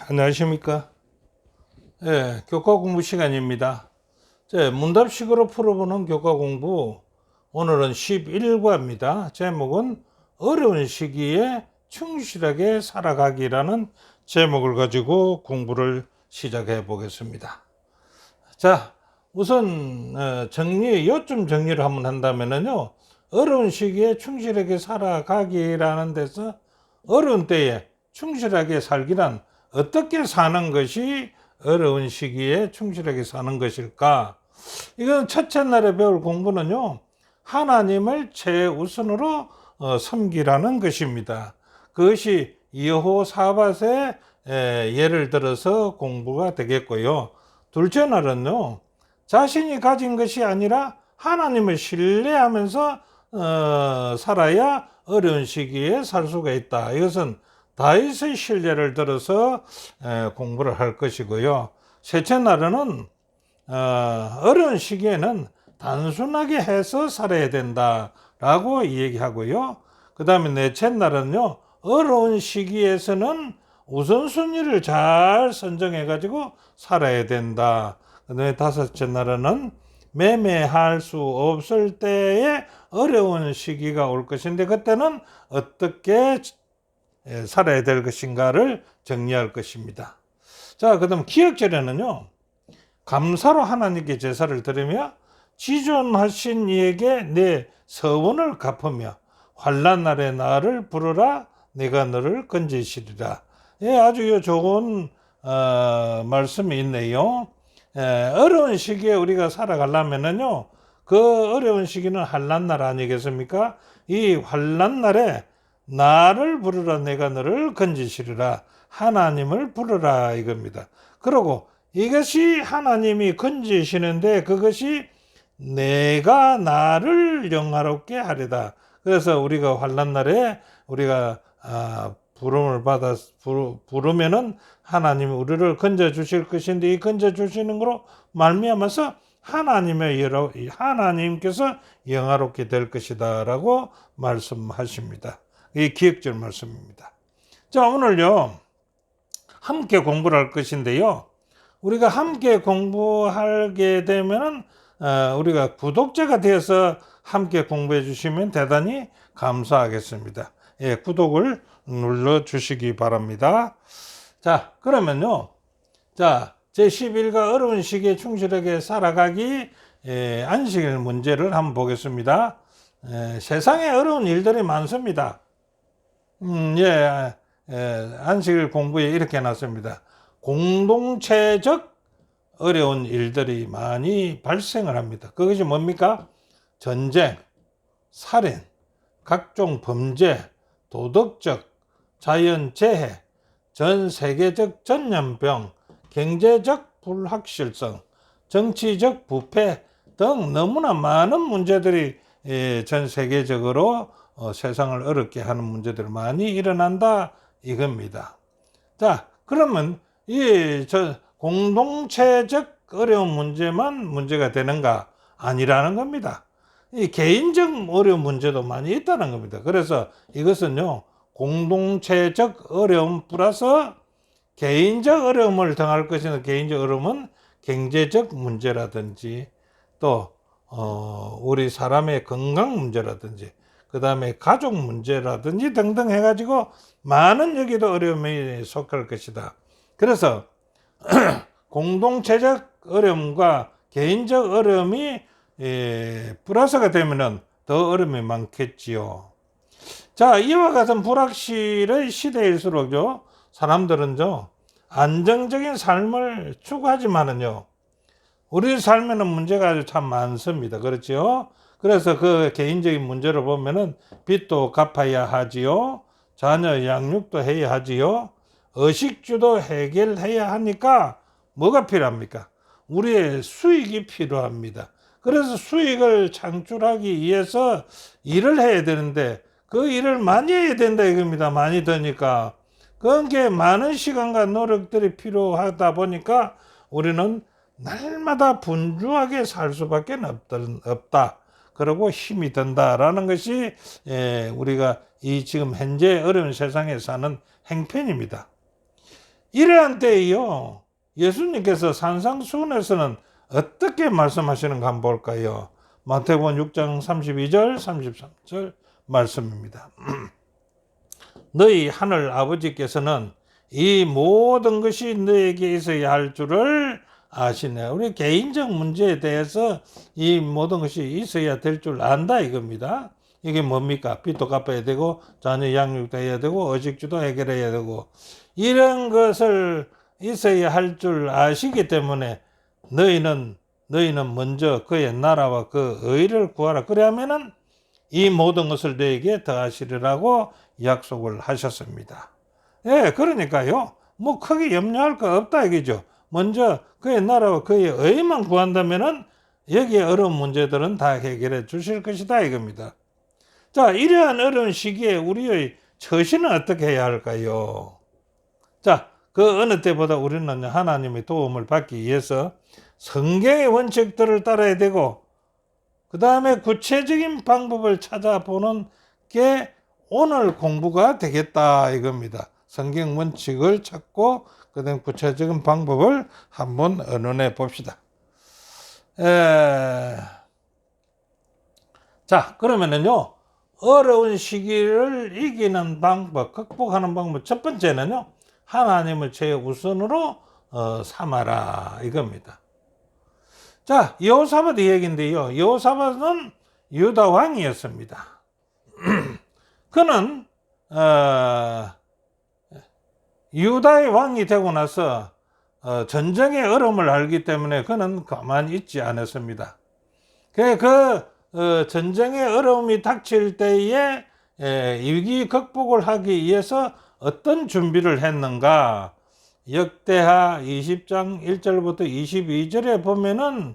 안녕하십니까. 교과 공부 시간입니다. 문답식으로 풀어보는 교과 공부, 오늘은 11과입니다. 제목은 어려운 시기에 충실하게 살아가기라는 제목을 가지고 공부를 시작해 보겠습니다. 자, 우선 요점 정리를 한번 한다면요, 어려운 시기에 충실하게 살아가기라는 데서 어려운 때에 충실하게 살기란 어떻게 사는 것이 어려운 시기에 충실하게 사는 것일까? 이건 첫째 날에 배울 공부는요, 하나님을 최우선으로 섬기라는 것입니다. 그것이 여호사밧의 예를 들어서 공부가 되겠고요. 둘째 날은요, 자신이 가진 것이 아니라 하나님을 신뢰하면서 살아야 어려운 시기에 살 수가 있다. 이것은 다윗의 신뢰를 들어서 공부를 할 것이고요. 셋째 날은 어려운 시기에는 단순하게 해서 살아야 된다라고 얘기하고요. 그 다음에 넷째 날은요, 어려운 시기에서는 우선순위를 잘 선정해 가지고 살아야 된다. 그 다음에 다섯째 날은 매매할 수 없을 때에 어려운 시기가 올 것인데 그때는 어떻게 살아야 될 것인가를 정리할 것입니다. 자, 그 다음 기억절에는요, 감사로 하나님께 제사를 드리며 지존하신 이에게 내 서원을 갚으며 환난 날에 나를 부르라 내가 너를 건지시리라. 아주 좋은 말씀이 있네요. 어려운 시기에 우리가 살아가려면요, 그 어려운 시기는 환난 날 아니겠습니까? 이 환난 날에 나를 부르라 내가 너를 건지시리라, 하나님을 부르라 이겁니다. 그리고 이것이 하나님이 건지시는데 그것이 내가 나를 영화롭게 하리다. 그래서 우리가 환난 날에 우리가 부름을 받아 부르면은 하나님이 우리를 건져 주실 것인데, 이 건져 주시는 거로 말미암아서 하나님께서 영화롭게 될 것이다라고 말씀하십니다. 이 기억절 말씀입니다. 자, 오늘요 함께 공부를 할 것인데요, 우리가 함께 공부하게 되면은 우리가 구독자가 되어서 함께 공부해 주시면 대단히 감사하겠습니다. 구독을 눌러 주시기 바랍니다. 자, 그러면요, 자, 제11가 어려운 시기에 충실하게 살아가기 안식일 문제를 한번 보겠습니다. 세상에 어려운 일들이 많습니다. 안식일 공부에 이렇게 해놨습니다. 공동체적 어려운 일들이 많이 발생을 합니다. 그것이 뭡니까? 전쟁, 살인, 각종 범죄, 도덕적, 자연재해, 전 세계적 전염병, 경제적 불확실성, 정치적 부패 등 너무나 많은 문제들이 전 세계적으로 세상을 어렵게 하는 문제들이 많이 일어난다 이겁니다. 자, 그러면 이 공동체적 어려운 문제만 문제가 되는가? 아니라는 겁니다. 이 개인적 어려운 문제도 많이 있다는 겁니다. 그래서 이것은요, 공동체적 어려움 플러스 개인적 어려움을 당할 것이나, 개인적 어려움은 경제적 문제라든지 또 우리 사람의 건강 문제라든지 그 다음에 가족 문제라든지 등등 해가지고 많은 여기도 어려움이 속할 것이다. 그래서 공동체적 어려움과 개인적 어려움이 플러스가 되면은 더 어려움이 많겠지요. 자, 이와 같은 불확실의 시대일수록요, 사람들은 안정적인 삶을 추구하지만은요, 우리 삶에는 문제가 참 많습니다. 그렇지요? 그래서 그 개인적인 문제를 보면은 빚도 갚아야 하지요, 자녀 양육도 해야 하지요, 의식주도 해결해야 하니까 뭐가 필요합니까? 우리의 수익이 필요합니다. 그래서 수익을 창출하기 위해서 일을 해야 되는데 그 일을 많이 해야 된다 이겁니다. 많이 드니까. 그게 많은 시간과 노력들이 필요하다 보니까 우리는 날마다 분주하게 살 수밖에 없다. 그리고 힘이 든다라는 것이 우리가 이 지금 현재 어려운 세상에 사는 행편입니다. 이러한 때에요, 예수님께서 산상수훈에서는 어떻게 말씀하시는가 한번 볼까요? 마태복음 6장 32절 33절 말씀입니다. 너희 하늘 아버지께서는 이 모든 것이 너에게 있어야 할 줄을 아시네. 우리 개인적 문제에 대해서 이 모든 것이 있어야 될 줄 안다 이겁니다. 이게 뭡니까? 빚도 갚아야 되고 자녀 양육도 해야 되고 의식주도 해결해야 되고 이런 것을 있어야 할 줄 아시기 때문에 너희는 먼저 그의 나라와 그 의를 구하라. 그래야면은 이 모든 것을 너에게 더하시리라고 약속을 하셨습니다. 예, 그러니까요. 뭐 크게 염려할 거 없다 이거죠. 먼저 그의 나라와 그의 의만 구한다면은 여기에 어려운 문제들은 다 해결해 주실 것이다 이겁니다. 자, 이러한 어려운 시기에 우리의 처신은 어떻게 해야 할까요? 자, 그 어느 때보다 우리는 하나님의 도움을 받기 위해서 성경의 원칙들을 따라야 되고 그 다음에 구체적인 방법을 찾아보는 게 오늘 공부가 되겠다 이겁니다. 성경 원칙을 찾고 그 다음 구체적인 방법을 한번 의논해 봅시다. 자, 그러면은요, 어려운 시기를 이기는 방법, 극복하는 방법, 첫 번째는요, 하나님을 최우선으로 삼아라 이겁니다. 자, 여호사밧 얘기인데요, 여호사밧은 유다 왕이었습니다. 그는 유다의 왕이 되고 나서 전쟁의 어려움을 알기 때문에 그는 가만히 있지 않았습니다. 전쟁의 어려움이 닥칠 때에 위기 극복을 하기 위해서 어떤 준비를 했는가? 역대하 20장 1절부터 22절에 보면은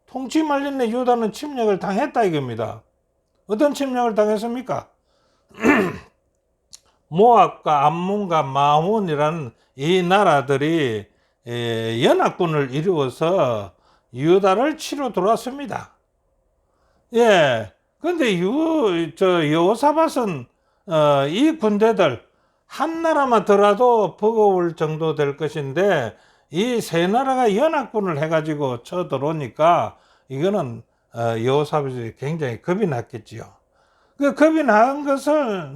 통치 말리는 유다는 침략을 당했다 이겁니다. 어떤 침략을 당했습니까? 모압과 암몬과 마몬이라는 이 나라들이 연합군을 이루어서 유다를 치러 들어왔습니다. 예. 근데 여호사밧은 이 군대들 한 나라만 더라도 버거울 정도 될 것인데 이 세 나라가 연합군을 해가지고 쳐들어오니까 이거는 여호사밧이 굉장히 겁이 났겠지요. 그 겁이 난 것을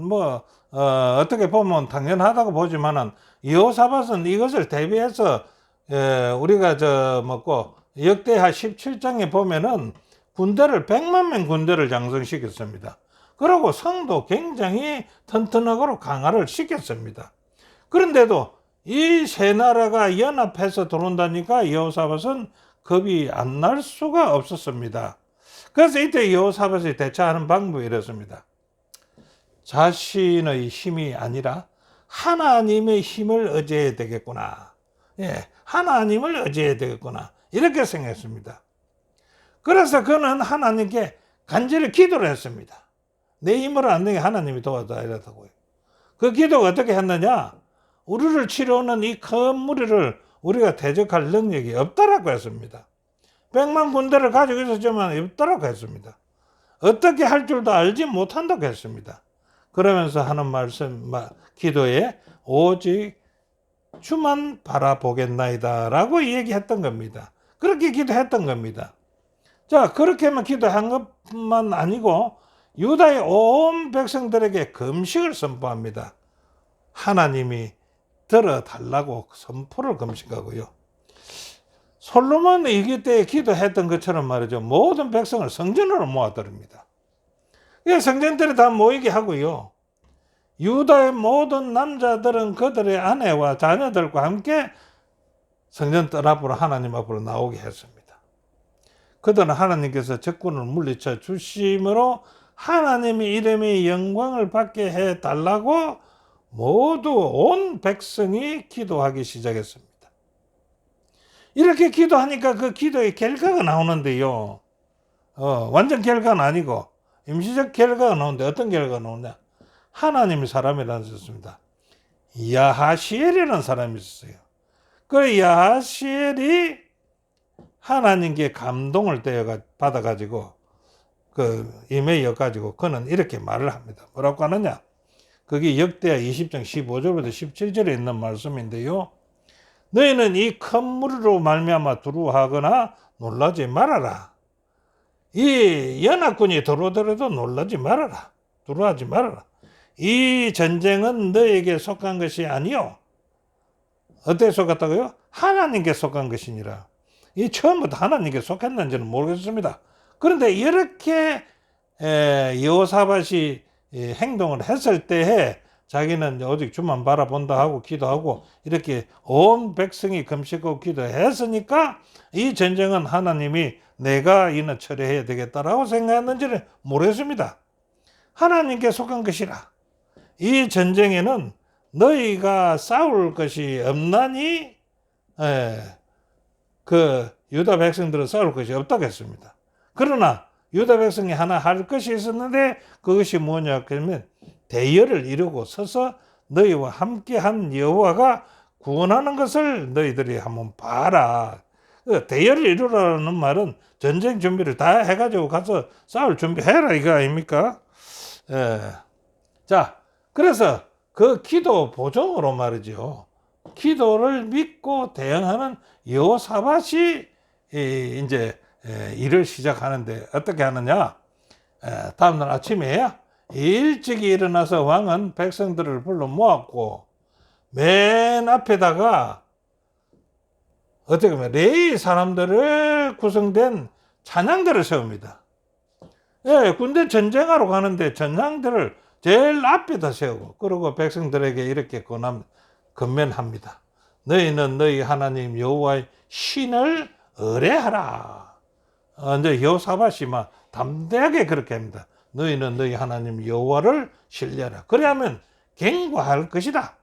어떻게 보면 당연하다고 보지만은 여호사밧은 이것을 대비해서 우리가 역대하 17장에 보면은 군대를 100만 명 군대를 장성시켰습니다. 그리고 성도 굉장히 튼튼하고 강화를 시켰습니다. 그런데도 이 세 나라가 연합해서 들어온다니까 여호사밧은 겁이 안 날 수가 없었습니다. 그래서 이때 여호사밧이 대처하는 방법이 이렇습니다. 자신의 힘이 아니라 하나님의 힘을 의지해야 되겠구나. 예, 하나님을 의지해야 되겠구나. 이렇게 생각했습니다. 그래서 그는 하나님께 간절히 기도를 했습니다. 내 힘으로 안 되게 하나님이 도와줘야 이렇다고요. 그 기도가 어떻게 했느냐? 우리를 치러오는 이 큰 무리를 우리가 대적할 능력이 없다라고 했습니다. 100만 군대를 가지고 있었지만 없다라고 했습니다. 어떻게 할 줄도 알지 못한다고 했습니다. 그러면서 하는 기도에 오직 주만 바라보겠나이다 라고 얘기했던 겁니다. 그렇게 기도했던 겁니다. 자, 그렇게만 기도한 것만 아니고 유다의 온 백성들에게 금식을 선포합니다. 하나님이 들어달라고 선포를 금식하고요. 솔로몬이 이때 기도했던 것처럼 말이죠. 모든 백성을 성전으로 모아드립니다. 성전들이 다 모이게 하고요. 유다의 모든 남자들은 그들의 아내와 자녀들과 함께 성전 뜰 앞으로 하나님 앞으로 나오게 했습니다. 그들은 하나님께서 적군을 물리쳐 주심으로 하나님의 이름의 영광을 받게 해달라고 모두 온 백성이 기도하기 시작했습니다. 이렇게 기도하니까 그 기도의 결과가 나오는데요. 완전 결과는 아니고 임시적 결과가 나오는데 어떤 결과가 나오냐? 하나님의 사람이 나섰습니다. 야하시엘이라는 사람이 있었어요. 그 야하시엘이 하나님께 감동을 받아가지고 임해여가지고 그는 이렇게 말을 합니다. 뭐라고 하느냐? 그게 역대하 20장 15절부터 17절에 있는 말씀인데요. 너희는 이 큰 무리로 말미암아 두려워하거나 놀라지 말아라. 이 연합군이 들어오더라도 놀라지 말아라. 두려워하지 말아라. 이 전쟁은 너에게 속한 것이 아니요. 어디에 속았다고요? 하나님께 속한 것이니라. 이 처음부터 하나님께 속했는지는 모르겠습니다. 그런데 이렇게 여호사밧이 행동을 했을 때에 자기는 오직 주만 바라본다 하고 기도하고 이렇게 온 백성이 금식하고 기도했으니까 이 전쟁은 하나님이 내가 이는 처리해야 되겠다라고 생각했는지는 모르겠습니다. 하나님께 속한 것이라. 이 전쟁에는 너희가 싸울 것이 없나니 그 유다 백성들은 싸울 것이 없다고 했습니다. 그러나 유다 백성이 하나 할 것이 있었는데 그것이 뭐냐 그러면 대열을 이루고 서서 너희와 함께한 여호와가 구원하는 것을 너희들이 한번 봐라. 대열을 이루라는 말은 전쟁 준비를 다 해가지고 가서 싸울 준비해라 이거 아닙니까? 자, 그래서 그 기도 보정으로 말이죠. 기도를 믿고 대응하는 여호사밧이 이제 일을 시작하는데 어떻게 하느냐? 다음날 아침에 일찍 일어나서 왕은 백성들을 불러 모았고 맨 앞에다가 어떻게 보면 레위 사람들을 구성된 찬양대를 세웁니다. 군대 전쟁하러 가는데 전장들을 제일 앞에다 세우고 그리고 백성들에게 이렇게 건면합니다. 너희는 너희 하나님 여호와의 신을 의뢰하라. 이제 여호사밧이 막 담대하게 그렇게 합니다. 너희는 너희 하나님 여호와를 신뢰하라. 그래야면 경고할 것이다.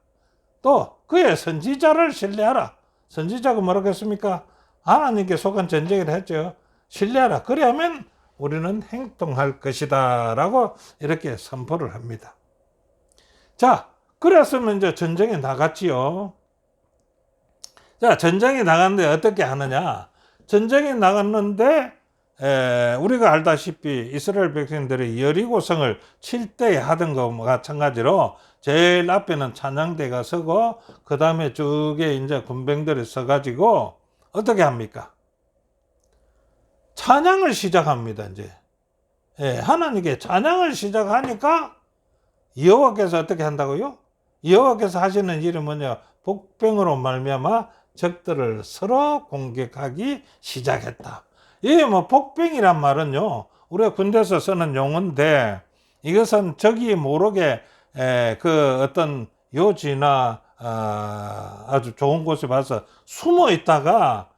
또 그의 선지자를 신뢰하라. 선지자가 뭐라고 했습니까? 하나님께 속한 전쟁을 했죠. 신뢰하라. 그래야면 우리는 행동할 것이다 라고 이렇게 선포를 합니다. 자, 그랬으면 이제 전쟁에 나갔지요. 자, 전쟁에 나갔는데 어떻게 하느냐? 전쟁에 나갔는데 우리가 알다시피 이스라엘 백성들이 여리고성을 칠 때 하던 것과 마찬가지로 제일 앞에는 찬양대가 서고 그 다음에 쭉에 이제 군병들이 서가지고 어떻게 합니까? 찬양을 시작합니다. 이제 하나님께 찬양을 시작하니까 여호와께서 어떻게 한다고요? 여호와께서 하시는 일은 뭐냐? 복병으로 말미암아 적들을 서로 공격하기 시작했다. 이게 뭐 복병이란 말은요, 우리가 군대에서 쓰는 용어인데 이것은 적이 모르게 그 어떤 요지나 아주 좋은 곳에 가서 숨어 있다가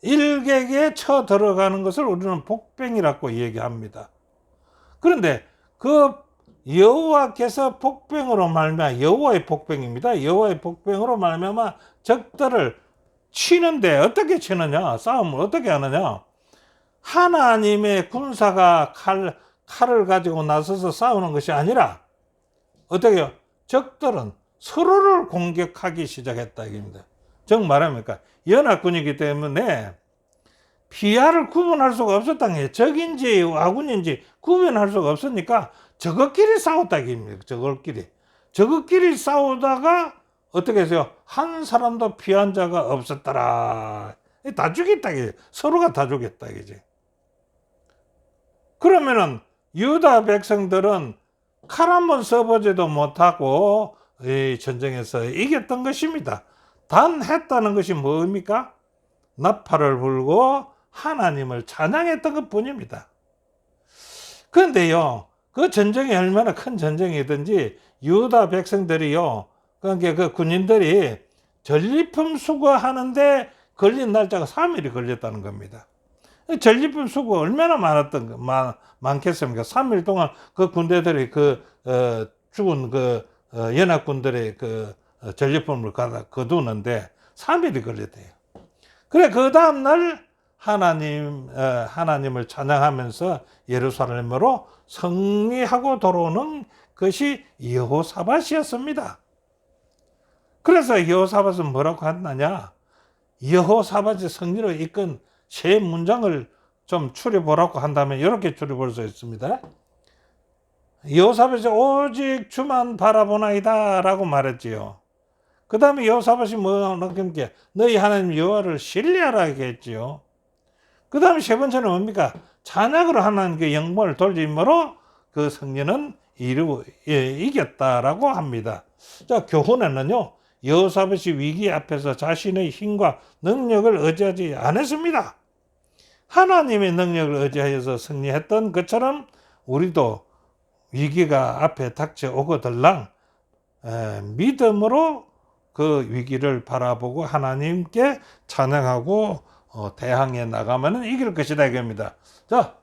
일객에 쳐 들어가는 것을 우리는 복병이라고 얘기합니다. 그런데 그 여호와께서 복병으로 말미암아 여호와의 복병입니다. 여호와의 복병으로 말미암아 적들을 치는데 어떻게 치느냐? 싸움을 어떻게 하느냐? 하나님의 군사가 칼을 가지고 나서서 싸우는 것이 아니라 어떻게 해요? 적들은 서로를 공격하기 시작했다 이겁니다. 즉 말합니까? 연합군이기 때문에 피아를 구분할 수가 없었다는 게 적인지 아군인지 구분할 수가 없으니까 저것끼리 싸웠다 이겁니다. 저것끼리 싸우다가 어떻게 해서요? 한 사람도 피한 자가 없었더라. 다 죽였다 이게. 서로가 다 죽였다 이게. 그러면은 유다 백성들은 칼 한 번 써보지도 못하고 이 전쟁에서 이겼던 것입니다. 단 했다는 것이 뭡니까? 나팔을 불고 하나님을 찬양했던 것 뿐입니다. 그런데요, 그 전쟁이 얼마나 큰 전쟁이든지 유다 백성들이요, 그러니까 그 군인들이 전리품 수거하는데 걸린 날짜가 3일이 걸렸다는 겁니다. 전리품 수거 얼마나 많겠습니까? 3일 동안 그 군대들이 죽은 연합군들의 전리품을 거두는데 3일이 걸렸대요. 그래, 그 다음날 하나님을 찬양하면서 예루살렘으로 승리하고 돌아오는 것이 여호사밧이었습니다. 그래서 여호사밧은 뭐라고 했느냐? 여호사밧이 승리로 이끈 세 문장을 좀 추려보라고 한다면 이렇게 추려볼 수 있습니다. 여호사밧이 오직 주만 바라보나이다 라고 말했지요. 그 다음에 여호사밧이 뭐게 너희 하나님 여호와를 신뢰하라 했지요. 그 다음에 세 번째는 뭡니까? 찬양으로 하나님께 영광을 돌림으로 그 승리는 이겼다라고 합니다. 자, 교훈에는요, 여호사밧이 위기 앞에서 자신의 힘과 능력을 의지하지 않았습니다. 하나님의 능력을 의지하여서 승리했던 것처럼 우리도 위기가 앞에 닥쳐오거들랑 믿음으로 그 위기를 바라보고 하나님께 찬양하고 대항해 나가면 이길 것이다 이겁니다. 자,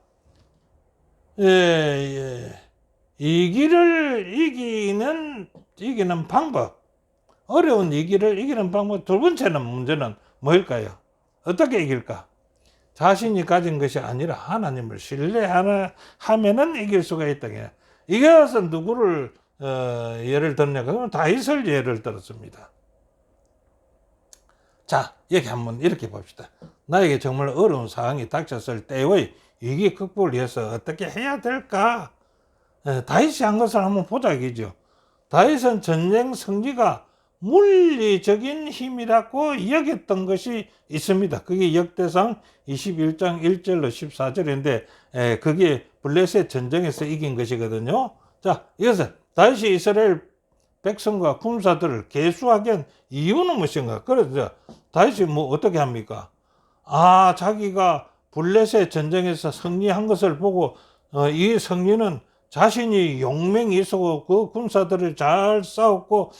위기를 이기는 방법, 어려운 위기를 이기는 방법 두 번째는 문제는 뭐일까요? 어떻게 이길까? 자신이 가진 것이 아니라 하나님을 신뢰하면은 이길 수가 있다. 이것은 누구를 예를 들냐? 그러면 다윗을 예를 들었습니다. 자, 여기 한번 이렇게 봅시다. 나에게 정말 어려운 상황이 닥쳤을 때의 위기 극복을 위해서 어떻게 해야 될까? 다윗이 한 것을 한번 보자 이거죠. 다윗은 전쟁 승리가 물리적인 힘이라고 여겼던 것이 있습니다. 그게 역대상 21장 1절로 14절인데 그게 블레셋 전쟁에서 이긴 것이거든요. 자, 이것은 다윗이 이스라엘 백성과 군사들을 계수하게 한 이유는 무엇인가? 그래서 다윗이 뭐 어떻게 합니까? 자기가 블레셋 전쟁에서 승리한 것을 보고 이 승리는 자신이 용맹이 있었고 그 군사들을 잘 싸웠고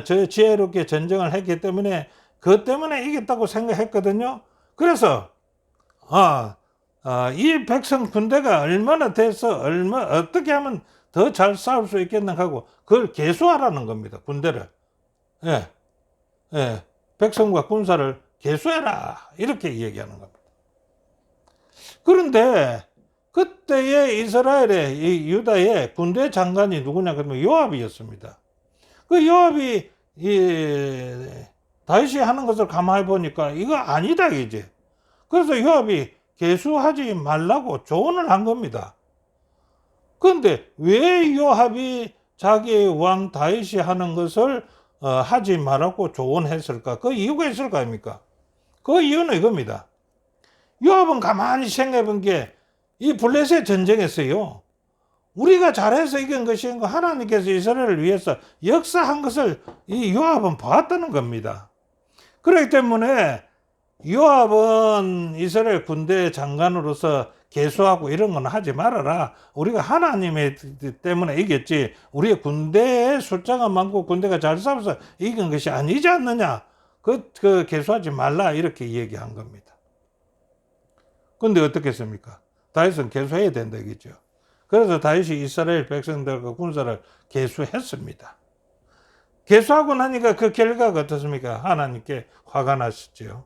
저 지혜롭게 전쟁을 했기 때문에 그것 때문에 이겼다고 생각했거든요. 그래서 이 백성 군대가 얼마나 돼서 어떻게 하면 더 잘 싸울 수 있겠나 하고 그걸 계수하라는 겁니다. 군대를. 백성과 군사를 계수해라 이렇게 얘기하는 겁니다. 그런데 그때의 이스라엘의 이 유다의 군대 장관이 누구냐 그러면 요압이었습니다. 그 요압이 다윗이 하는 것을 가만히 보니까 이거 아니다 이제. 그래서 요압이 계수하지 말라고 조언을 한 겁니다. 그런데 왜 요압이 자기의 왕 다윗이 하는 것을 하지 말라고 조언했을까? 그 이유가 있을 거 아닙니까? 그 이유는 이겁니다. 요압은 가만히 생각해 본 게 이 블레셋 전쟁에서요, 우리가 잘해서 이긴 것이 아니고 하나님께서 이스라엘을 위해서 역사한 것을 이 요압은 봤다는 겁니다. 그렇기 때문에 요압은 이스라엘 군대 장관으로서 계수하고 이런 건 하지 말아라. 우리가 하나님 때문에 이겼지 우리의 군대의 숫자가 많고 군대가 잘 싸워서 이긴 것이 아니지 않느냐. 그 계수하지 말라 이렇게 얘기한 겁니다. 근데 어떻게 했습니까? 다윗은 계수해야 된다 이거죠. 그래서 다윗이 이스라엘 백성들과 군사를 계수했습니다. 계수하고 나니까 그 결과가 어떻습니까? 하나님께 화가 나셨죠.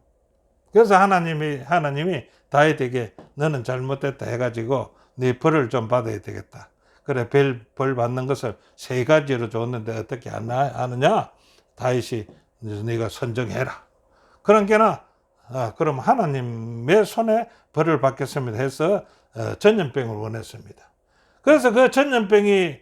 그래서 하나님이 다윗에게 너는 잘못됐다 해가지고 네 벌을 좀 받아야 되겠다. 그래 벌 받는 것을 세 가지로 줬는데 어떻게 하느냐? 다윗이 네가 선정해라. 그러니까 그럼 하나님의 손에 벌을 받겠습니다 해서 전염병을 원했습니다. 그래서 그 전염병이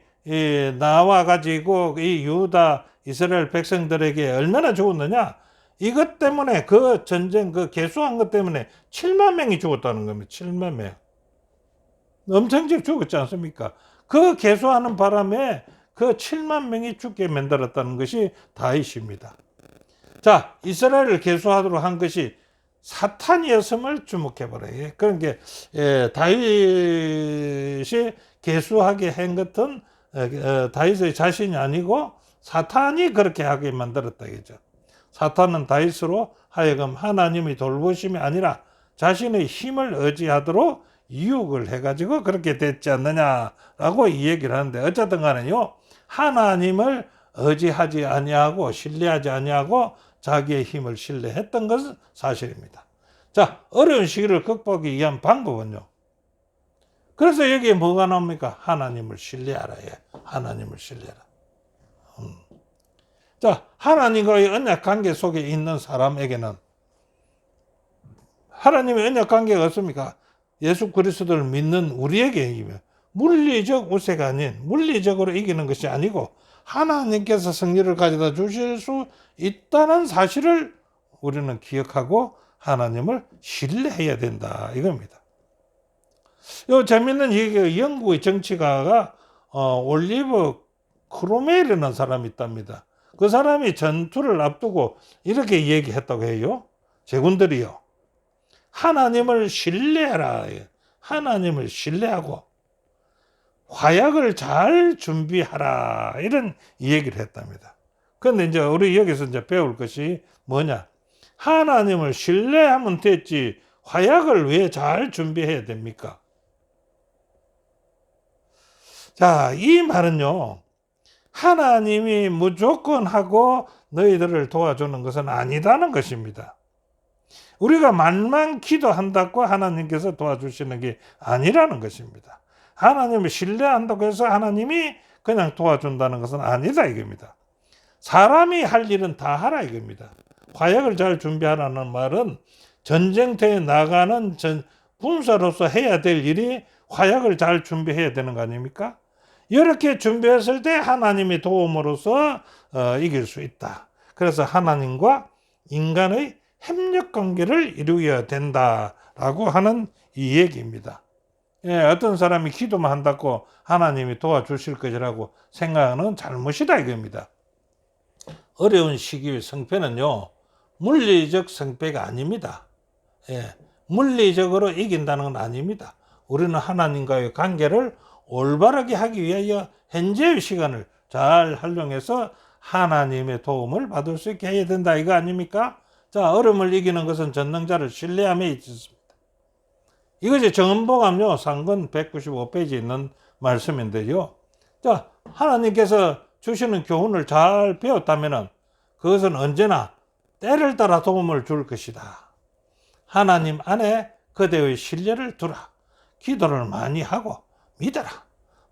나와가지고 이 유다 이스라엘 백성들에게 얼마나 죽었느냐? 이것 때문에 그 전쟁 계수한 것 때문에 7만 명이 죽었다는 겁니다. 7만 명. 엄청 죽었지 않습니까? 그 계수하는 바람에 그 7만 명이 죽게 만들었다는 것이 다윗입니다. 자, 이스라엘을 계수하도록 한 것이 사탄이었음을 주목해보라. 그러니까 다윗이 계수하게 한 것은 다윗의 자신이 아니고 사탄이 그렇게 하게 만들었다 이거죠. 사탄은 다윗으로 하여금 하나님의 돌보심이 아니라 자신의 힘을 의지하도록 유혹을 해가지고 그렇게 됐지 않느냐라고 이 얘기를 하는데 어쨌든 간에요, 하나님을 의지하지 아니하고 신뢰하지 아니하고 자기의 힘을 신뢰했던 것은 사실입니다. 자, 어려운 시기를 극복하기 위한 방법은요. 그래서 여기에 뭐가 나옵니까? 하나님을 신뢰하라. 하나님을 신뢰하라. 자, 하나님과의 언약 관계 속에 있는 사람에게는 하나님의 언약 관계가 없습니까? 예수 그리스도를 믿는 우리에게 물리적 우세가 아닌 물리적으로 이기는 것이 아니고 하나님께서 승리를 가져다 주실 수 있다는 사실을 우리는 기억하고 하나님을 신뢰해야 된다 이겁니다. 요 재밌는 얘기가 영국의 정치가가 올리버 크로메일이라는 사람이 있답니다. 그 사람이 전투를 앞두고 이렇게 얘기했다고 해요. 제군들이요. 하나님을 신뢰해라. 하나님을 신뢰하고 화약을 잘 준비하라. 이런 얘기를 했답니다. 그런데 이제 우리 여기서 이제 배울 것이 뭐냐? 하나님을 신뢰하면 됐지 화약을 왜 잘 준비해야 됩니까? 자, 이 말은요. 하나님이 무조건 하고 너희들을 도와주는 것은 아니다는 것입니다. 우리가 말만 기도한다고 하나님께서 도와주시는 게 아니라는 것입니다. 하나님을 신뢰한다고 해서 하나님이 그냥 도와준다는 것은 아니다 이겁니다. 사람이 할 일은 다 하라 이겁니다. 화약을 잘 준비하라는 말은 전쟁터에 나가는 군사로서 해야 될 일이 화약을 잘 준비해야 되는 거 아닙니까? 이렇게 준비했을 때 하나님의 도움으로서 이길 수 있다. 그래서 하나님과 인간의 협력 관계를 이루어야 된다라고 하는 이 얘기입니다. 예, 어떤 사람이 기도만 한다고 하나님이 도와주실 것이라고 생각하는 잘못이다 이겁니다. 어려운 시기의 성패는요, 물리적 성패가 아닙니다. 예, 물리적으로 이긴다는 건 아닙니다. 우리는 하나님과의 관계를 올바르게 하기 위하여 현재의 시간을 잘 활용해서 하나님의 도움을 받을 수 있게 해야 된다 이거 아닙니까? 자, 어려움을 이기는 것은 전능자를 신뢰함에 있습니다. 이것이 정언복음요 상권 195페이지에 있는 말씀인데요. 자, 하나님께서 주시는 교훈을 잘 배웠다면 그것은 언제나 때를 따라 도움을 줄 것이다. 하나님 안에 그대의 신뢰를 두라. 기도를 많이 하고 믿어라.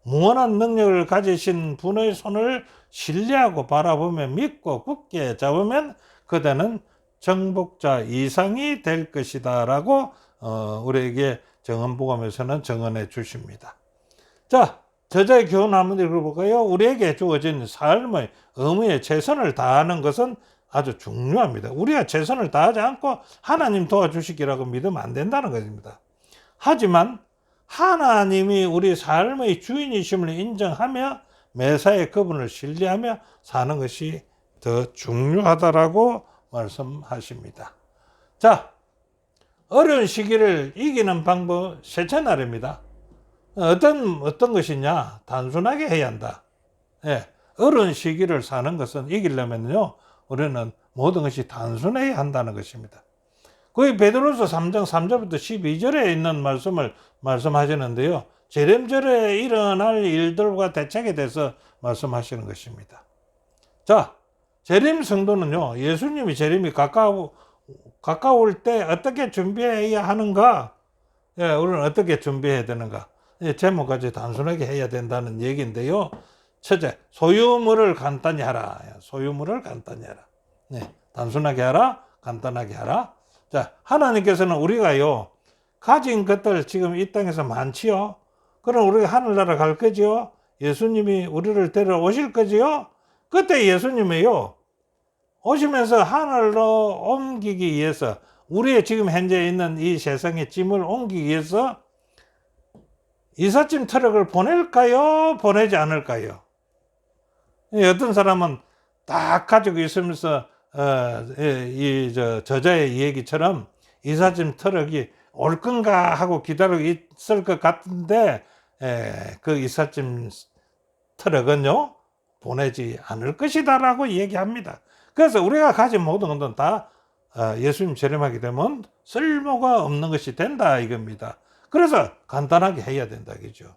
무한한 능력을 가지신 분의 손을 신뢰하고 바라보며 믿고 굳게 잡으면 그대는 정복자 이상이 될 것이다 라고 우리에게 정언복음에서는 정언해 주십니다. 자, 저자의 교훈 한번 읽어볼까요? 우리에게 주어진 삶의 의무에 최선을 다하는 것은 아주 중요합니다. 우리가 최선을 다하지 않고 하나님 도와주시기라고 믿으면 안 된다는 것입니다. 하지만 하나님이 우리 삶의 주인이심을 인정하며 매사에 그분을 신뢰하며 사는 것이 더 중요하다라고 말씀하십니다. 자, 어려운 시기를 이기는 방법 셋째 날입니다. 어떤 것이냐? 단순하게 해야 한다. 예, 어려운 시기를 사는 것은 이기려면요, 우리는 모든 것이 단순해야 한다는 것입니다. 거기 베드로서 3장 3절부터 12절에 있는 말씀을 말씀하시는데요. 재림절에 일어날 일들과 대책에 대해서 말씀하시는 것입니다. 자, 재림 성도는요, 예수님이 재림이 가까울 때 어떻게 준비해야 하는가? 예, 우리는 어떻게 준비해야 되는가? 예, 제목까지 단순하게 해야 된다는 얘기인데요. 첫째, 소유물을 간단히 하라. 소유물을 간단히 하라. 네, 단순하게 하라, 간단하게 하라. 자, 하나님께서는 우리가요, 가진 것들 지금 이 땅에서 많지요? 그럼 우리가 하늘나라 갈 거지요? 예수님이 우리를 데려오실 거지요? 그때 예수님이요, 오시면서 하늘로 옮기기 위해서, 우리의 지금 현재 있는 이 세상의 짐을 옮기기 위해서 이삿짐 트럭을 보낼까요? 보내지 않을까요? 어떤 사람은 딱 가지고 있으면서 저자의 얘기처럼 이삿짐 트럭이 올 건가 하고 기다리고 있을 것 같은데 그 이삿짐 트럭은요 보내지 않을 것이다 라고 얘기합니다. 그래서 우리가 가진 모든 것은 다 예수님 재림하게 되면 쓸모가 없는 것이 된다 이겁니다. 그래서 간단하게 해야 된다 그죠.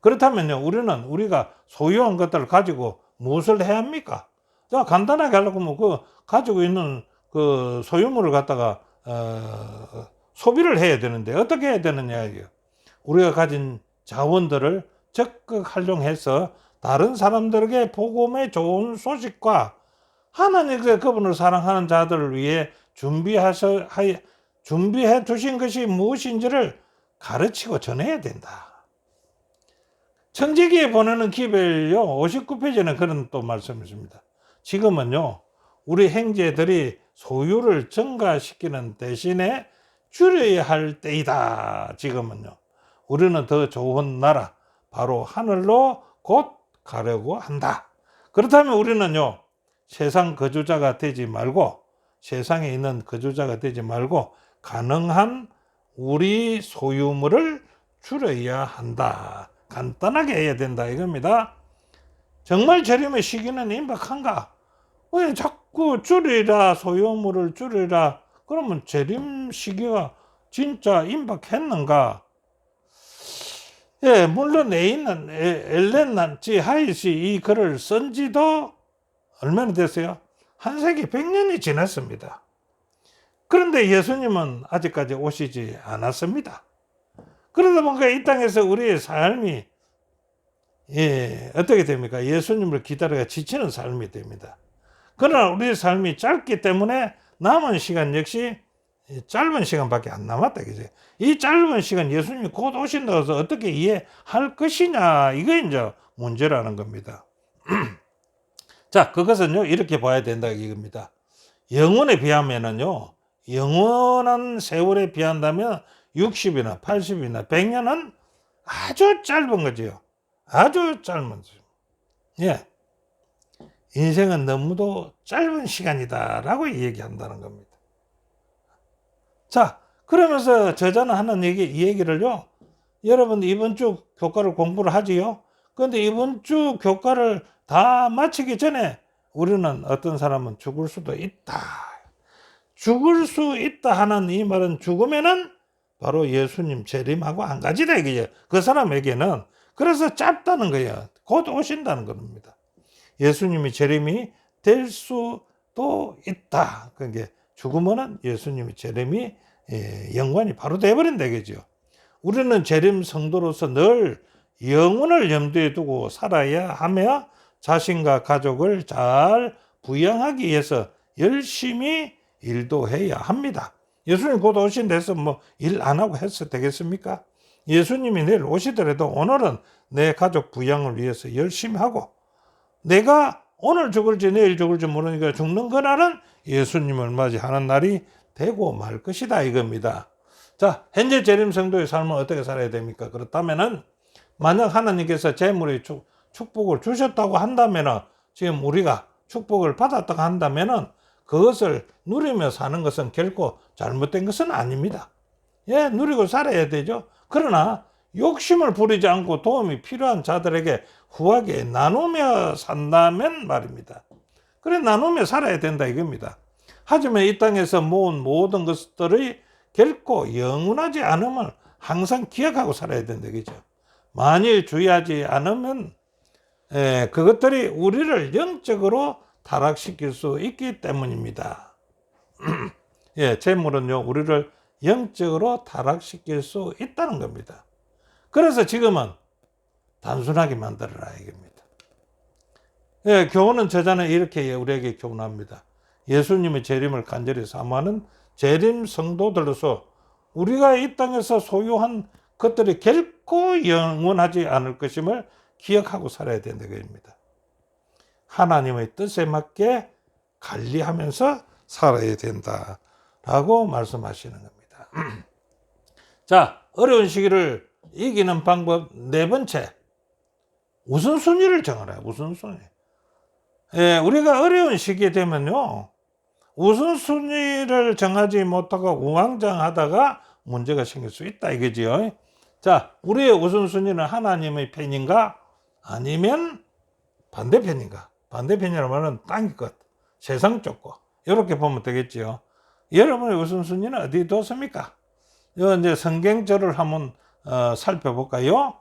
그렇다면요, 우리가 소유한 것들을 가지고 무엇을 해야 합니까? 자, 간단하게 하려고 하면 그 가지고 있는 그 소유물을 갖다가 소비를 해야 되는데 어떻게 해야 되느냐 이게요. 우리가 가진 자원들을 적극 활용해서 다른 사람들에게 복음의 좋은 소식과 하나님께서 그분을 사랑하는 자들을 위해 준비해 두신 것이 무엇인지를 가르치고 전해야 된다. 청지기에 보내는 기별요 59페이지는 그런 또 말씀이 있습니다. 지금은요 우리 형제들이 소유를 증가시키는 대신에 줄여야 할 때이다. 지금은요 우리는 더 좋은 나라 바로 하늘로 곧 가려고 한다. 그렇다면 우리는요 세상 거주자가 되지 말고 세상에 있는 거주자가 되지 말고 가능한 우리 소유물을 줄여야 한다. 간단하게 해야 된다 이겁니다. 정말 재림의 시기는 임박한가? 왜 자꾸 줄이라 소유물을 줄이라 그러면 재림 시기가 진짜 임박했는가? 예, 물론 애인은 엘렌 G 하이시 이 글을 쓴 지도 얼마나 됐어요? 한 세기 100년이 지났습니다. 그런데 예수님은 아직까지 오시지 않았습니다. 그러다 보니까 이 땅에서 우리의 삶이 어떻게 됩니까? 예수님을 기다려가 지치는 삶이 됩니다. 그러나 우리의 삶이 짧기 때문에 남은 시간 역시 짧은 시간밖에 안 남았다. 그죠? 이 짧은 시간 예수님이 곧 오신다고 해서 어떻게 이해할 것이냐 이거 이제 문제라는 겁니다. 자, 그것은요 이렇게 봐야 된다 이겁니다. 영원에 비하면은요 영원한 세월에 비한다면 60이나 80이나 100년은 아주 짧은 거지요. 아주 짧은 거죠. 예. 인생은 너무도 짧은 시간이다라고 얘기한다는 겁니다. 자, 그러면서 저자는 하는 이 얘기를요, 여러분 이번 주 교과를 공부를 하지요. 그런데 이번 주 교과를 다 마치기 전에 우리는 어떤 사람은 죽을 수도 있다. 죽을 수 있다 하는 이 말은 죽으면은 바로 예수님 재림하고 한 가지다 이게요. 그 사람에게는 그래서 짧다는 거예요. 곧 오신다는 겁니다. 예수님이 재림이 될 수도 있다. 그게 죽으면은 예수님이 재림이 연관이 바로 돼버린다 이거죠. 우리는 재림 성도로서 늘 영혼을 염두에 두고 살아야 하며 자신과 가족을 잘 부양하기 위해서 열심히 일도 해야 합니다. 예수님 곧 오신다해서 뭐 일 안 하고 해서 되겠습니까? 예수님이 내일 오시더라도 오늘은 내 가족 부양을 위해서 열심히 하고 내가 오늘 죽을지 내일 죽을지 모르니까 죽는 그날은 예수님을 맞이하는 날이 되고 말 것이다 이겁니다. 자, 현재 재림 성도의 삶은 어떻게 살아야 됩니까? 그렇다면은 만약 하나님께서 재물의 축복을 주셨다고 한다면은 지금 우리가 축복을 받았다고 한다면은 그것을 누리며 사는 것은 결코 잘못된 것은 아닙니다. 예, 누리고 살아야 되죠. 그러나 욕심을 부리지 않고 도움이 필요한 자들에게 후하게 나누며 산다면 말입니다. 그래 나누며 살아야 된다 이겁니다. 하지만 이 땅에서 모은 모든 것들이 결코 영원하지 않음을 항상 기억하고 살아야 된다 그죠. 만일 주의하지 않으면 그것들이 우리를 영적으로 타락시킬 수 있기 때문입니다. 예, 재물은요 우리를 영적으로 타락시킬 수 있다는 겁니다. 그래서 지금은 단순하게 만들어라 이겁니다. 예, 교훈은 저자는 이렇게 우리에게 교훈합니다. 예수님의 재림을 간절히 사모하는 재림 성도들로서 우리가 이 땅에서 소유한 것들이 결코 영원하지 않을 것임을 기억하고 살아야 된다는 겁니다. 하나님의 뜻에 맞게 관리하면서 살아야 된다라고 말씀하시는 겁니다. 자, 어려운 시기를 이기는 방법 네 번째, 우선순위를 정하라. 우선순위. 예, 우리가 어려운 시기에 되면요, 우선순위를 정하지 못하고 우왕좌왕하다가 문제가 생길 수 있다 이거지요. 자, 우리의 우선순위는 하나님의 편인가 아니면 반대편인가? 반대편이라는 말은 딴 것, 세상 쪽 거. 이렇게 보면 되겠지요. 여러분의 우선순위는 어디 뒀습니까? 이제 성경절을 한번 살펴볼까요?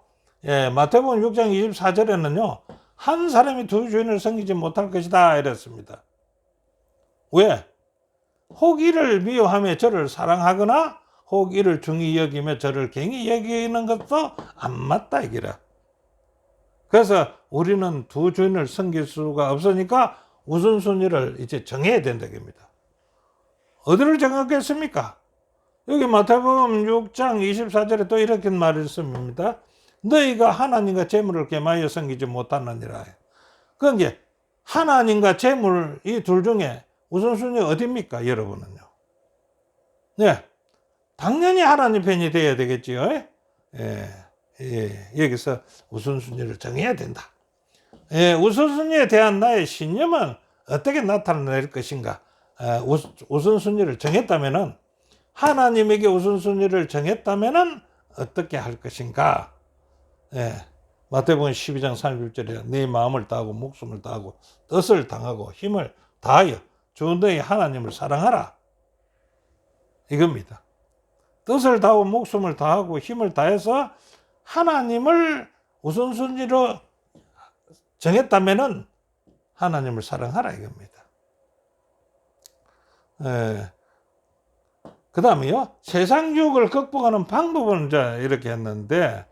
예, 마태복음 6장 24절에는요, 한 사람이 두 주인을 섬기지 못할 것이다 이랬습니다. 왜? 혹 이를 미워하며 저를 사랑하거나 혹 이를 중히 여기며 저를 갱히 여기는 것도 안 맞다 이기라. 그래서 우리는 두 주인을 섬길 수가 없으니까 우선순위를 이제 정해야 된다는 겁니다. 어디를 정하겠습니까? 여기 마태복음 6장 24절에 또 이렇게 말했습니다. 너희가 하나님과 재물을 겸하여 섬기지 못하느니라. 그러니까 하나님과 재물 이 둘 중에 우선순위 어디입니까? 여러분은요. 네, 당연히 하나님 편이 돼야 되겠지요. 예, 여기서 우선순위를 정해야 된다. 우선순위에 대한 나의 신념은 어떻게 나타낼 것인가? 우선순위를 정했다면은 하나님에게 우선순위를 정했다면은 어떻게 할 것인가? 마태복음 12장 30절에 네 마음을 다하고 목숨을 다하고 뜻을 당하고 힘을 다하여 주 너희 하나님을 사랑하라. 이겁니다. 뜻을 다하고 목숨을 다하고 힘을 다해서 하나님을 우선순위로 정했다면은 하나님을 사랑하라 이겁니다. 그 다음에요. 세상 유혹을 극복하는 방법은 이제 이렇게 했는데,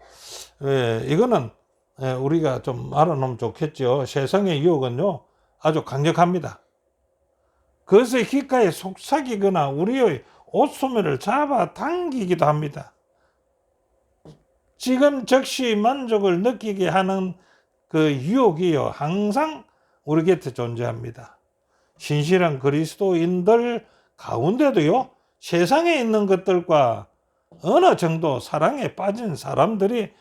이거는 우리가 좀 알아놓으면 좋겠죠. 세상의 유혹은요, 아주 강력합니다. 그것의 귓가에 속삭이거나 우리의 옷소매를 잡아 당기기도 합니다. 지금 즉시 만족을 느끼게 하는 그 유혹이요, 항상 우리 곁에 존재합니다. 신실한 그리스도인들 가운데도요, 세상에 있는 것들과 어느 정도 사랑에 빠진 사람들이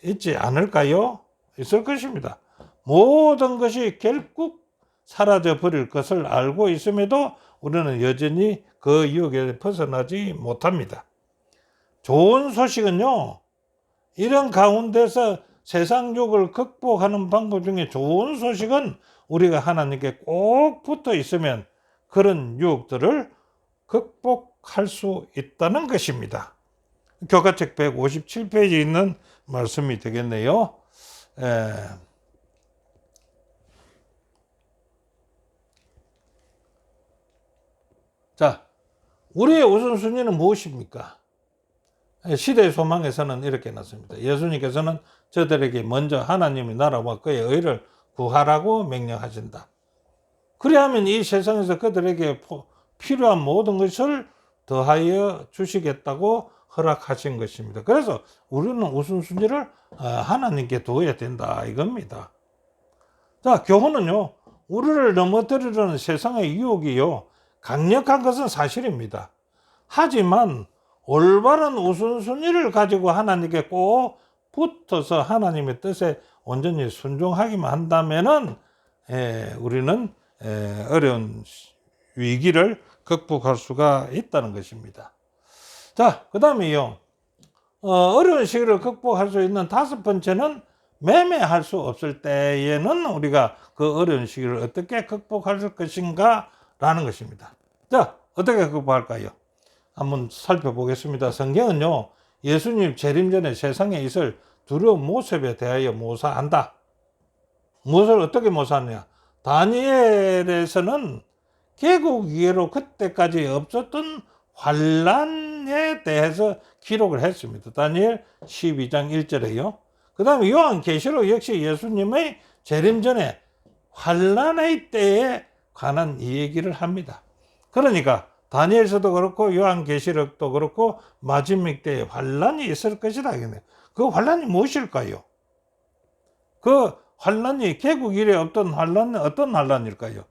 있지 않을까요? 있을 것입니다. 모든 것이 결국 사라져 버릴 것을 알고 있음에도 우리는 여전히 그 유혹에 벗어나지 못합니다. 좋은 소식은요, 이런 가운데서 세상 유혹을 극복하는 방법 중에 좋은 소식은 우리가 하나님께 꼭 붙어 있으면 그런 유혹들을 극복할 수 있다는 것입니다. 교과책 157페이지에 있는 말씀이 되겠네요. 자, 우리의 우선순위는 무엇입니까? 시대의 소망에서는 이렇게 났습니다. 예수님께서는 저들에게 먼저 하나님의 나라와 그의 의를 구하라고 명령하신다. 그리하면 이 세상에서 그들에게 필요한 모든 것을 더하여 주시겠다고 허락하신 것입니다. 그래서 우리는 우선순위를 하나님께 두어야 된다 이겁니다. 자, 교훈은요, 우리를 넘어뜨리려는 세상의 유혹이요, 강력한 것은 사실입니다. 하지만 올바른 우선순위를 가지고 하나님께 꼭 붙어서 하나님의 뜻에 온전히 순종하기만 한다면은 우리는 어려운 위기를 극복할 수가 있다는 것입니다. 자, 그 다음에요, 어려운 시기를 극복할 수 있는 다섯 번째는 매매할 수 없을 때에는 우리가 그 어려운 시기를 어떻게 극복할 것인가 라는 것입니다. 자, 어떻게 극복할까요? 한번 살펴보겠습니다. 성경은요, 예수님 재림 전에 세상에 있을 두려운 모습에 대하여 모사한다. 무엇을 어떻게 모사하느냐? 다니엘에서는 개국 이후로 그때까지 없었던 환란에 대해서 기록을 했습니다. 다니엘 12장 1절에요. 그 다음에 요한계시록 역시 예수님의 재림 전에 환란의 때에 관한 이 얘기를 합니다. 그러니까 다니엘서도 그렇고 요한계시록도 그렇고 마지막 때에 환란이 있을 것이다. 그 환란이 무엇일까요? 그 환란이 개국 이래 없던 환란은 어떤 환란일까요?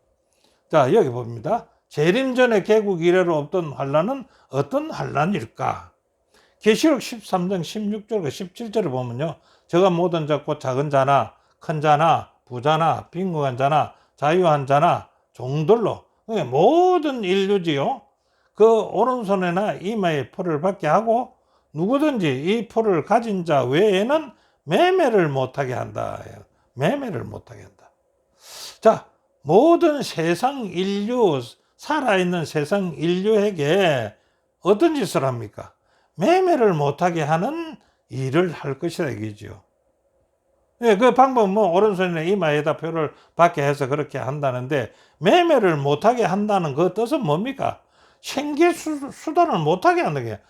자, 여기 봅니다. 재림 전에 개국 이래로 없던 환란은 어떤 환란일까? 계시록 13장 16절과 17절을 보면요, 저가 모든 작고 작은 자나 큰 자나 부자나 빈곤한 자나 자유한 자나 종들로 모든 인류지요, 그 오른손에나 이마에 풀을 받게 하고 누구든지 이 풀을 가진 자 외에는 매매를 못하게 한다. 매매를 못하게 한다. 자, 모든 세상 인류, 살아있는 세상 인류에게 어떤 짓을 합니까? 매매를 못하게 하는 일을 할 것이다 이거죠. 그 방법은 오른손이나 이마에다 표를 받게 해서 그렇게 한다는데, 매매를 못하게 한다는 그 뜻은 뭡니까? 생계 수단을 못하게 한다는 게,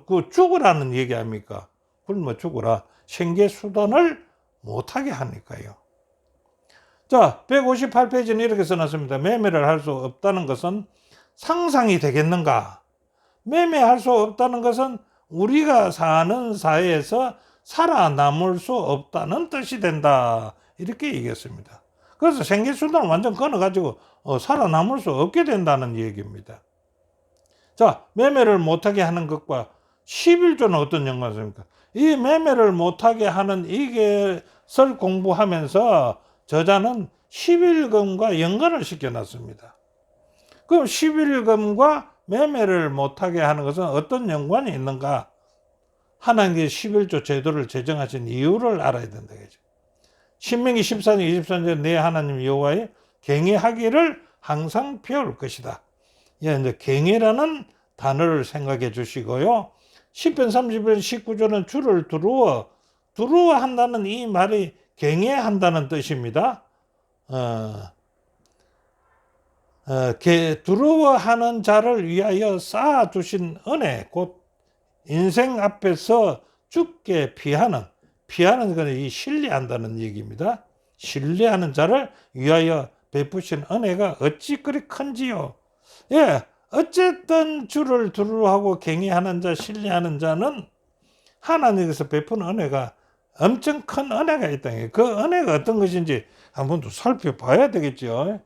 그 죽으라는 얘기 아닙니까? 굶어 죽으라. 생계 수단을 못하게 하니까요. 자, 158페이지는 이렇게 써놨습니다. 매매를 할 수 없다는 것은 상상이 되겠는가? 매매할 수 없다는 것은 우리가 사는 사회에서 살아남을 수 없다는 뜻이 된다. 이렇게 얘기했습니다. 그래서 생계수단을 완전 끊어가지고 살아남을 수 없게 된다는 얘기입니다. 자, 매매를 못하게 하는 것과 11조는 어떤 연관이 있습니까? 이 매매를 못하게 하는 이것을 공부하면서 저자는 11금과 연관을 시켜놨습니다. 그럼 11금과 매매를 못하게 하는 것은 어떤 연관이 있는가? 하나님께 11조 제도를 제정하신 이유를 알아야 된다. 신명기 14장 23절 내 하나님 여호와의 경외하기를 항상 배울 것이다. 이제 경외라는 단어를 생각해 주시고요. 10편 30편 19조는 주를 두려워한다는 이 말이 경외한다는 뜻입니다. 두려워하는 자를 위하여 쌓아주신 은혜, 곧 인생 앞에서 죽게 피하는 것은 이 신뢰한다는 얘기입니다. 신뢰하는 자를 위하여 베푸신 은혜가 어찌 그리 큰지요. 예, 어쨌든 주를 두려워하고 경외하는 자, 신뢰하는 자는 하나님께서 베푼 은혜가 엄청 큰 은혜가 있다. 그 은혜가 어떤 것인지 한번 더 살펴봐야 되겠죠.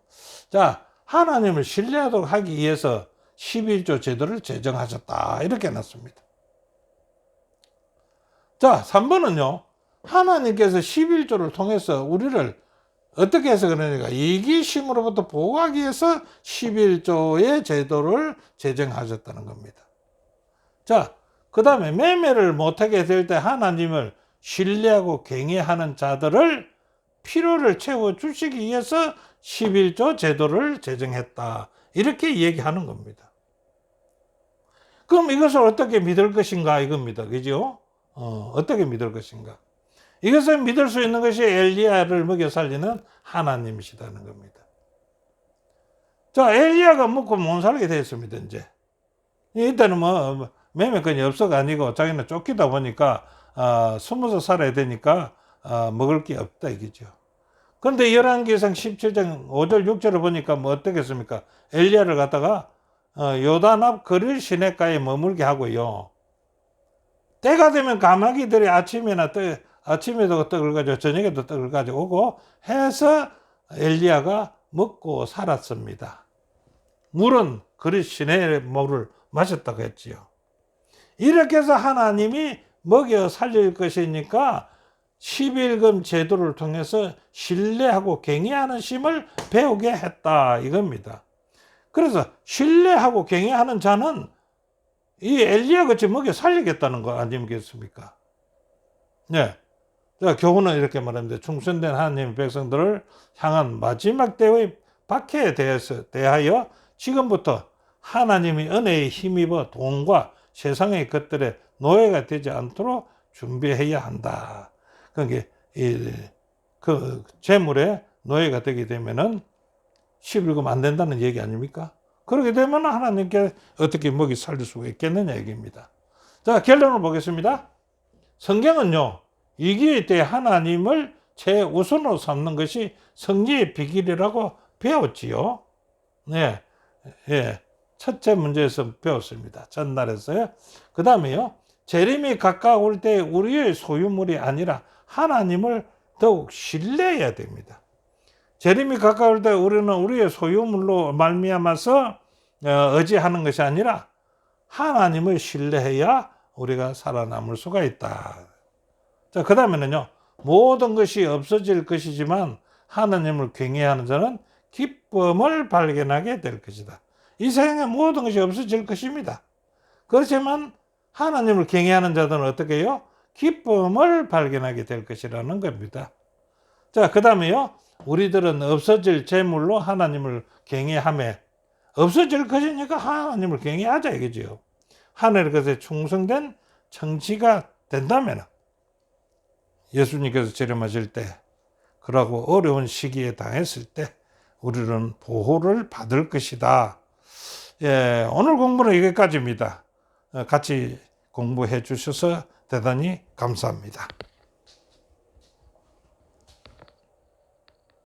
자, 하나님을 신뢰하도록 하기 위해서 11조 제도를 제정하셨다. 이렇게 해놨습니다. 자, 3번은요. 하나님께서 11조를 통해서 우리를 어떻게 해서 그러니까 이기심으로부터 보호하기 위해서 11조의 제도를 제정하셨다는 겁니다. 자, 그 다음에 매매를 못하게 될 때 하나님을 신뢰하고 경외하는 자들을 필요를 채워주시기 위해서 11조 제도를 제정했다. 이렇게 얘기하는 겁니다. 그럼 이것을 어떻게 믿을 것인가 이겁니다. 그죠? 어떻게 믿을 것인가. 이것을 믿을 수 있는 것이 엘리야를 먹여 살리는 하나님이시다는 겁니다. 자, 엘리야가 먹고 못 살게 됐습니다, 이제. 이때는 매매권이 없어가 아니고 자기는 쫓기다 보니까, 숨어서 살아야 되니까, 먹을 게 없다, 이거죠. 그런데 열왕기상 17장 5절, 6절을 보니까 어떻겠습니까? 엘리야를 갖다가, 요단 앞 거릴 시냇가에 머물게 하고요. 때가 되면 가마귀들이 아침에도 떡을 가지고 저녁에도 떡을 가지고 오고 해서 엘리야가 먹고 살았습니다. 물은 그릇 시내의 물을 마셨다고 했지요. 이렇게 해서 하나님이 먹여 살릴 것이니까 11금 제도를 통해서 신뢰하고 경외하는 심을 배우게 했다 이겁니다. 그래서 신뢰하고 경외하는 자는 이 엘리야 같이 먹여 살리겠다는 거 아니겠습니까? 네. 자, 교훈은 이렇게 말합니다. 충성된 하나님의 백성들을 향한 마지막 때의 박해에 대하여 지금부터 하나님의 은혜에 힘입어 돈과 세상의 것들의 노예가 되지 않도록 준비해야 한다. 그게 그 재물의 노예가 되게 되면은 11금 안 된다는 얘기 아닙니까? 그렇게 되면 하나님께 어떻게 먹이 살릴 수가 있겠느냐 얘기입니다. 자, 결론을 보겠습니다. 성경은요, 위기의 때 하나님을 최우선으로 삼는 것이 승리의 비결이라고 배웠지요. 네, 예, 첫째 문제에서 배웠습니다. 전날에서요. 그 다음에요, 재림이 가까울 때 우리의 소유물이 아니라 하나님을 더욱 신뢰해야 됩니다. 재림이 가까울 때 우리는 우리의 소유물로 말미암아서 의지하는 것이 아니라 하나님을 신뢰해야 우리가 살아남을 수가 있다. 자, 그 다음에는요, 모든 것이 없어질 것이지만 하나님을 경외하는 자는 기쁨을 발견하게 될 것이다. 이 세상에 모든 것이 없어질 것입니다. 그렇지만 하나님을 경외하는 자들은 어떻게 해요? 기쁨을 발견하게 될 것이라는 겁니다. 자, 그 다음에요, 우리들은 없어질 재물로 하나님을 경외하며 없어질 것이니까 하나님을 경외하자 이거죠. 하늘의 것에 충성된 청지가 된다면 예수님께서 재림하실 때 그러고 어려운 시기에 당했을 때 우리는 보호를 받을 것이다. 예, 오늘 공부는 여기까지입니다. 같이 공부해 주셔서 대단히 감사합니다.